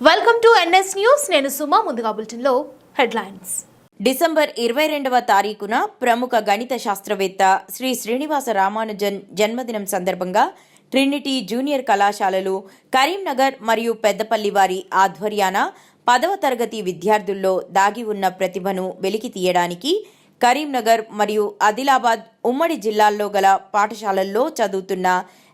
Welcome to NS news. నేను సుమా. ముందుగా బులెటిన్లో హెడ్లైన్స్. డిసెంబర్ 22వ తారీఖున ప్రముఖ గణిత శాస్త్రవేత్త శ్రీ శ్రీనివాస రామానుజన్ జన్మదినం సందర్భంగా ట్రినిటీ జూనియర్ కళాశాలలు కరీంనగర్ మరియు పెద్దపల్లి వారి ఆధ్వర్యాన 10వ తరగతి విద్యార్థుల్లో దాగి ఉన్న ప్రతిభను వెలికి తీయడానికి కరీంనగర్ మరియు ఆదిలాబాద్ ఉమ్మడి జిల్లాల్లో గల పాఠశాలల్లో చదువుతున్న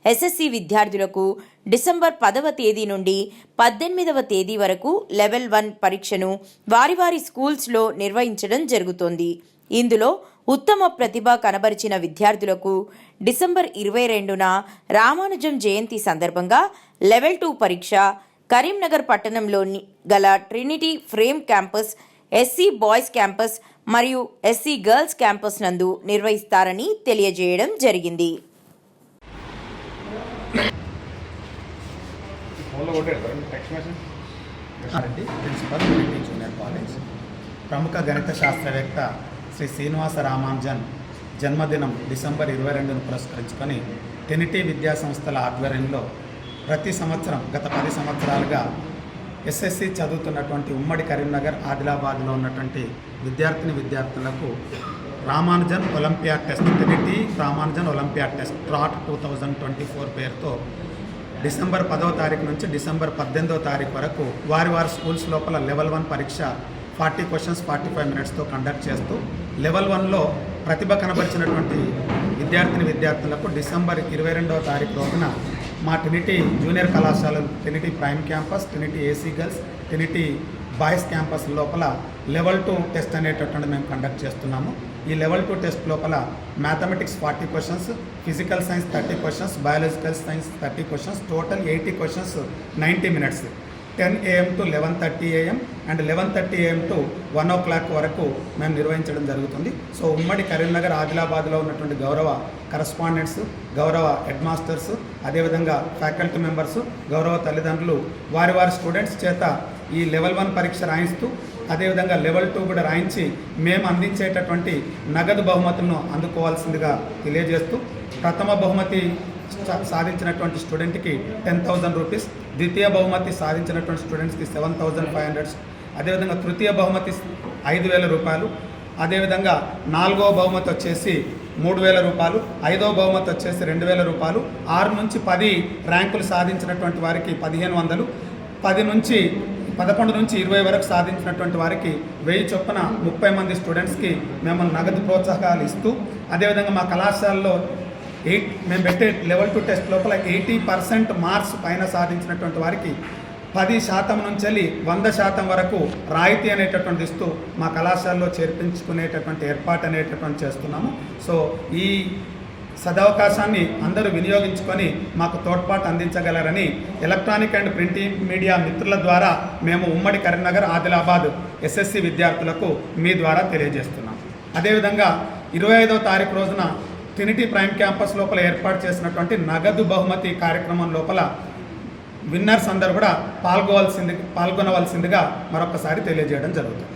ఎస్ఎస్సి విద్యార్థులకు డిసెంబర్ 10వ తేదీ నుండి 18వ తేదీ వరకు లెవెల్ 1 పరీక్షను వారి వారి స్కూల్స్లో నిర్వహించడం జరుగుతోంది. ఇందులో ఉత్తమ ప్రతిభ కనబరిచిన విద్యార్థులకు డిసెంబర్ 22న రామానుజం జయంతి సందర్భంగా లెవెల్ 2 పరీక్ష కరీంనగర్ పట్టణంలోని గల Trinity frame campus, SC boys campus మరియు ఎస్సీ గర్ల్స్ క్యాంపస్ నందు నిర్వహిస్తారని తెలియజేయడం జరిగింది. Principal Trinity junior college. ప్రముఖ గణిత శాస్త్రవేత్త శ్రీ శ్రీనివాస రామానుజన్ జన్మదినం డిసెంబర్ 22ను పురస్కరించుకొని ట్రినిటీ విద్యా సంస్థల ఆధ్వర్యంలో ప్రతి సంవత్సరం గత 10 సంవత్సరాలుగా ఎస్ఎస్సి చదువుతున్నటువంటి ఉమ్మడి కరీంనగర్, ఆదిలాబాద్లో ఉన్నటువంటి విద్యార్థులకు Ramanujan Olympiad test, Trinity Ramanujan Olympiad test ట్రాట్ 2024 పేరుతో డిసెంబర్ 10వ తారీఖు నుంచి డిసెంబర్ 18వ తారీఖు వరకు వారి స్కూల్స్ లోపల లెవెల్ 1 పరీక్ష 40 క్వశ్చన్స్ 45 మినిట్స్తో కండక్ట్ చేస్తూ లెవెల్ 1లో ప్రతిభ కనబరిచినటువంటి విద్యార్థులకు డిసెంబర్ 22వ తారీఖు రోజున మా ట్రినిటీ జూనియర్ కళాశాలలు, Trinity prime campus, Trinity AC girls, Trinity boys campus లోపల లెవెల్ 2 టెస్ట్ అనేటటువంటి మేము కండక్ట్ చేస్తున్నాము. ఈ లెవెల్ 2 టెస్ట్ లోపల mathematics 40 questions, physical science 30 questions, biological science 30 questions, total 80 questions 90 minutes 10 AM to 11:30 AM and 11:30 AM to 1 o'clock వరకు మేము నిర్వహించడం జరుగుతుంది. సో ఉమ్మడి కరీంనగర్, ఆదిలాబాద్లో ఉన్నటువంటి గౌరవ కరస్పాండెంట్స్, గౌరవ హెడ్ మాస్టర్స్, అదేవిధంగా ఫ్యాకల్టీ మెంబర్స్, గౌరవ తల్లిదండ్రులు వారి స్టూడెంట్స్ చేత ఈ లెవెల్ 1 పరీక్ష రాయిస్తూ అదేవిధంగా లెవెల్ 2 కూడా రాయించి మేము అందించేటటువంటి నగదు బహుమతులను అందుకోవాల్సిందిగా తెలియజేస్తూ, ప్రథమ బహుమతి సాధించినటువంటి స్టూడెంట్కి 10,000 రూపీస్, ద్వితీయ బహుమతి సాధించినటువంటి స్టూడెంట్స్కి 7,500, అదేవిధంగా తృతీయ బహుమతి 5,000 రూపాయలు, అదేవిధంగా 4వ బహుమతి వచ్చేసి 3,000 రూపాయలు, 5వ బహుమతి వచ్చేసి 2,000 రూపాయలు, 6 నుంచి 10 ర్యాంకులు సాధించినటువంటి వారికి 1,500, 10 నుంచి 11 నుంచి 20 వరకు సాధించినటువంటి వారికి 1000 చొప్పున 30 మంది స్టూడెంట్స్కి మేము నగదు ప్రోత్సాహాలు ఇస్తూ, అదేవిధంగా మా కళాశాలలో మేము పెట్టే లెవెల్ 2 టెస్ట్ లోపల 80% మార్క్స్ పైన సాధించినటువంటి వారికి 10% నుంచి 100% వరకు రాయితీ అనేటటువంటి ఇస్తూ మా కళాశాలలో చేర్పించుకునేటటువంటి ఏర్పాటు అనేటటువంటి చేస్తున్నాము. సో ఈ సదవకాశాన్ని అందరూ వినియోగించుకొని మాకు తోడ్పాటు అందించగలరని ఎలక్ట్రానిక్ అండ్ ప్రింట్ మీడియా మిత్రుల ద్వారా మేము ఉమ్మడి కరీంనగర్, ఆదిలాబాద్ ఎస్ఎస్సి విద్యార్థులకు మీ ద్వారా తెలియజేస్తున్నాం. అదేవిధంగా 25వ తారీఖు రోజున ట్రినిటీ ప్రైమ్ క్యాంపస్ లోపల ఏర్పాటు చేసినటువంటి నగదు బహుమతి కార్యక్రమం లోపల విన్నర్స్ అందరూ కూడా పాల్గొనవలసిందిగా మరొకసారి తెలియజేయడం జరుగుతుంది.